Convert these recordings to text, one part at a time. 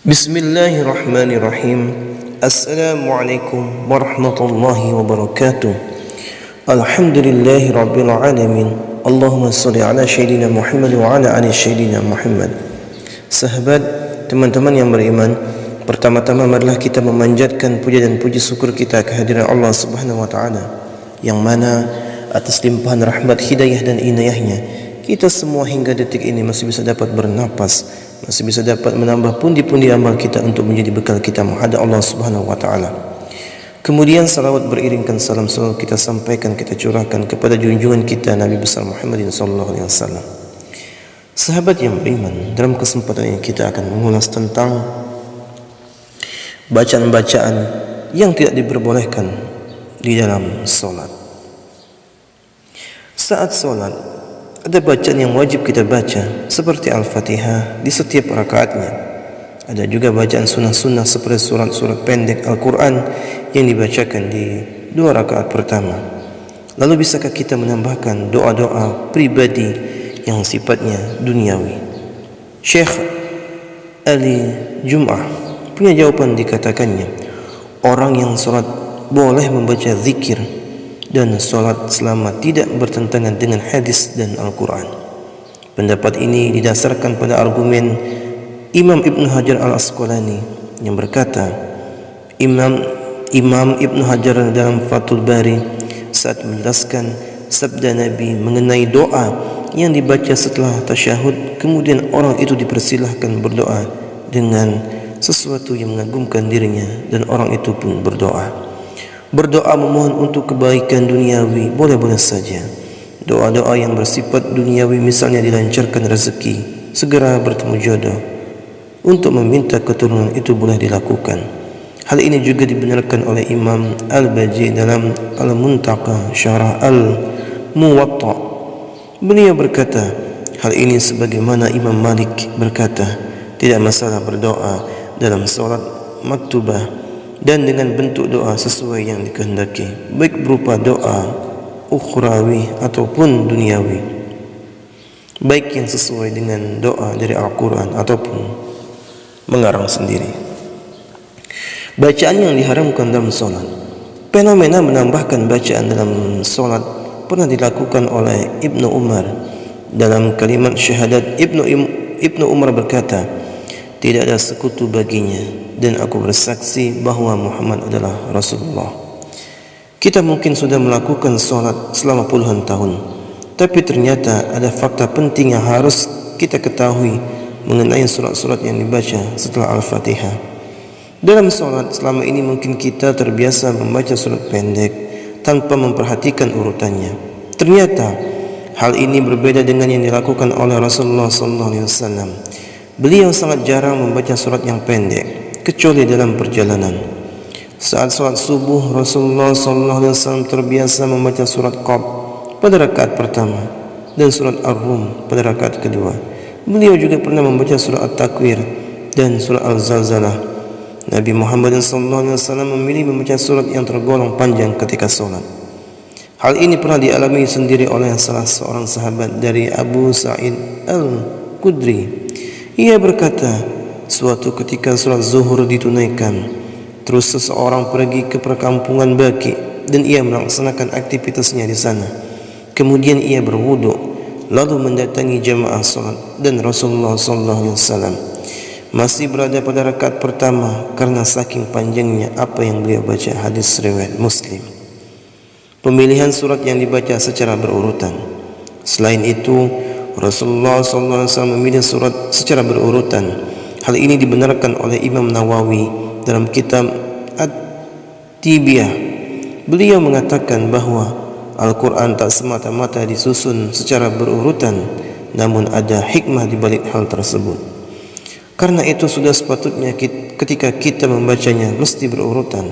Bismillahirrahmanirrahim. Assalamualaikum warahmatullahi wabarakatuh. Alhamdulillahi rabbil alamin. Allahumma salli ala sayyidina Muhammad wa ala ali sayyidina Muhammad. Sahabat, teman-teman yang beriman, pertama-tama marilah kita memanjatkan puja dan puji syukur kita kehadiran Allah Subhanahu wa taala, yang mana atas limpahan rahmat, hidayah dan inayahnya kita semua hingga detik ini masih bisa dapat bernapas, masih bisa dapat menambah pundi-pundi amal kita untuk menjadi bekal kita menghadap Allah Subhanahu wa taala. Kemudian salawat beriringkan salam selalu kita sampaikan, kita curahkan kepada junjungan kita Nabi besar Muhammadin sallallahu alaihi wasallam. Sahabat yang beriman, dalam kesempatan ini kita akan mengulas tentang bacaan-bacaan yang tidak diperbolehkan di dalam solat. Saat solat ada bacaan yang wajib kita baca seperti Al-Fatihah di setiap rakaatnya. Ada juga bacaan sunnah-sunnah seperti surat-surat pendek Al-Quran yang dibacakan di 2 rakaat pertama. Lalu bisakah kita menambahkan doa-doa pribadi yang sifatnya duniawi? Syekh Ali Jum'ah punya jawaban, dikatakannya orang yang solat boleh membaca zikir dan solat selama tidak bertentangan dengan hadis dan Al-Quran. Pendapat ini didasarkan pada argumen Imam Ibn Hajar Al-Asqalani yang berkata, Imam Ibn Hajar dalam Fathul Bari saat menjelaskan sabda Nabi mengenai doa yang dibaca setelah tasyahud, kemudian orang itu dipersilahkan berdoa dengan sesuatu yang mengagumkan dirinya, dan orang itu pun berdoa. Berdoa memohon untuk kebaikan duniawi boleh-boleh saja. Doa-doa yang bersifat duniawi, misalnya dilancarkan rezeki, segera bertemu jodoh, untuk meminta keturunan, itu boleh dilakukan. Hal ini juga dibenarkan oleh Imam Al-Baji dalam Al-Muntaqa Syarah Al-Muwatta. Beliau berkata hal ini sebagaimana Imam Malik berkata, tidak masalah berdoa dalam solat maktubah dan dengan bentuk doa sesuai yang dikehendaki, baik berupa doa ukhrawi ataupun duniawi, baik yang sesuai dengan doa dari Al-Quran ataupun mengarang sendiri. Bacaan yang diharamkan dalam solat. Fenomena menambahkan bacaan dalam solat pernah dilakukan oleh Ibnu Umar. Dalam kalimat syahadat, Ibnu Umar berkata, tidak ada sekutu baginya, dan aku bersaksi bahawa Muhammad adalah Rasulullah. Kita mungkin sudah melakukan solat selama puluhan tahun, tapi ternyata ada fakta penting yang harus kita ketahui mengenai surat-surat yang dibaca setelah Al-Fatihah. Dalam solat selama ini mungkin kita terbiasa membaca surat pendek tanpa memperhatikan urutannya. Ternyata hal ini berbeda dengan yang dilakukan oleh Rasulullah SAW. Beliau sangat jarang membaca surat yang pendek, kecuali dalam perjalanan. Saat solat subuh, Rasulullah SAW terbiasa membaca surat Qaf pada rakaat pertama dan surat Ar-Rum pada rakaat kedua. Beliau juga pernah membaca surat At-Takwir dan surat Al-Zalzalah. Nabi Muhammad SAW memilih membaca surat yang tergolong panjang ketika solat. Hal ini pernah dialami sendiri oleh salah seorang sahabat dari Abu Sa'id Al-Khudri. Ia berkata, suatu ketika sholat zuhur ditunaikan, terus seseorang pergi ke perkampungan Baqi dan ia melaksanakan aktivitasnya di sana. Kemudian ia berwudu, lalu mendatangi jamaah sholat, dan Rasulullah SAW masih berada pada rakaat pertama karena saking panjangnya apa yang beliau baca. Hadis riwayat Muslim. Pemilihan surat yang dibaca secara berurutan. Selain itu, Rasulullah SAW memilih surat secara berurutan. Hal ini dibenarkan oleh Imam Nawawi dalam kitab At-Tibiyah. Beliau mengatakan bahawa Al-Quran tak semata-mata disusun secara berurutan, namun ada hikmah di balik hal tersebut. Karena itu sudah sepatutnya ketika kita membacanya mesti berurutan.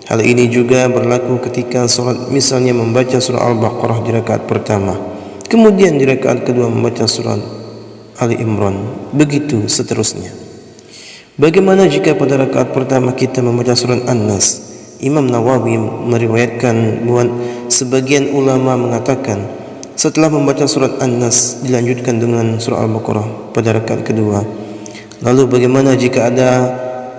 Hal ini juga berlaku ketika solat, misalnya membaca surah Al-Baqarah di rakaat pertama, kemudian di rakaat kedua membaca surat Ali Imran, begitu seterusnya. Bagaimana jika pada rakaat pertama kita membaca surat An-Nas? Imam Nawawi meriwayatkan bahwa sebagian ulama mengatakan setelah membaca surat An-Nas dilanjutkan dengan surah Al-Baqarah pada rakaat kedua. Lalu bagaimana jika ada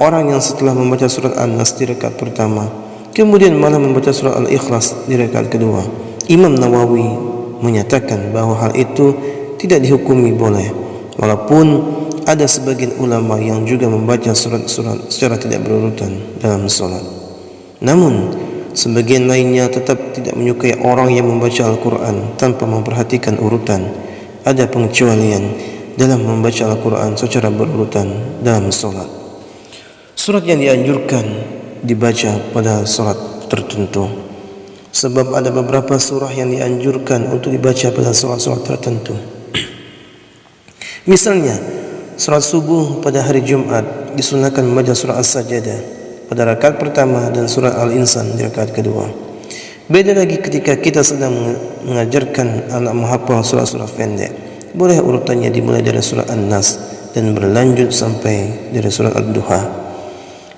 orang yang setelah membaca surat An-Nas di rakaat pertama kemudian malah membaca surat Al-Ikhlas di rakaat kedua? Imam Nawawi menyatakan bahawa hal itu tidak dihukumi boleh, walaupun ada sebagian ulama yang juga membaca surat-surat secara tidak berurutan dalam solat. Namun sebagian lainnya tetap tidak menyukai orang yang membaca Al-Quran tanpa memperhatikan urutan. Ada pengecualian dalam membaca Al-Quran secara berurutan dalam solat. Surat yang dianjurkan dibaca pada solat tertentu, sebab ada beberapa surah yang dianjurkan untuk dibaca pada solat-solat tertentu. Misalnya, surat subuh pada hari Jumat disunahkan membaca surah As-Sajdah pada rakaat pertama dan surah Al-Insan di rakaat kedua. Beda lagi ketika kita sedang mengajarkan anak menghafal surah-surah pendek. Boleh urutannya dimulai dari surah An-Nas dan berlanjut sampai dari surah Ad-Duha.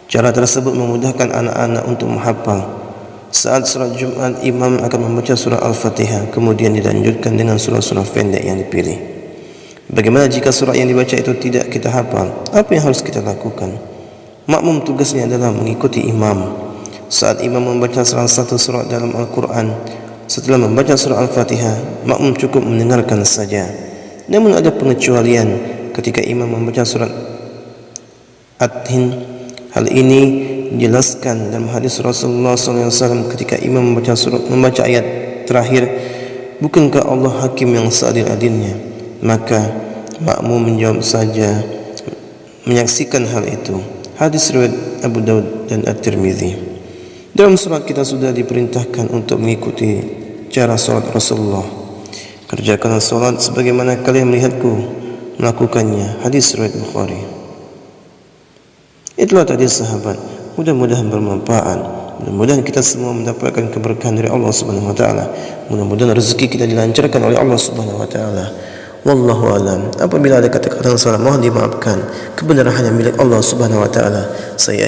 Cara tersebut memudahkan anak-anak untuk menghafal. Saat surat Jumat, imam akan membaca surah Al-Fatihah, kemudian dilanjutkan dengan surah-surah pendek yang dipilih. Bagaimana jika surah yang dibaca itu tidak kita hafal? Apa yang harus kita lakukan? Makmum tugasnya adalah mengikuti imam. Saat imam membaca salah satu surah dalam Al-Quran, setelah membaca surah Al-Fatihah, makmum cukup mendengarkan saja. Namun ada pengecualian ketika imam membaca surat At-Tin. Hal ini dijelaskan dalam hadis Rasulullah SAW ketika imam membaca ayat terakhir, bukankah Allah hakim yang seadil-adilnya? Maka makmum menjawab saja, menyaksikan hal itu. Hadis riwayat Abu Daud dan At-Tirmidzi. Dalam surat kita sudah diperintahkan untuk mengikuti cara salat Rasulullah. Kerjakanlah salat sebagaimana kalian melihatku melakukannya. Hadis riwayat Bukhari. Itulah tadi sahabat, mudah-mudahan bermanfaat. Mudah-mudahan kita semua mendapatkan keberkahan dari Allah Subhanahu wa taala. Mudah-mudahan rezeki kita dilancarkan oleh Allah Subhanahu wa taala. Wallahu alam. Apabila ada kata-kata salah mohon dimaafkan. Kebenaran hanya milik Allah Subhanahu wa taala. Saya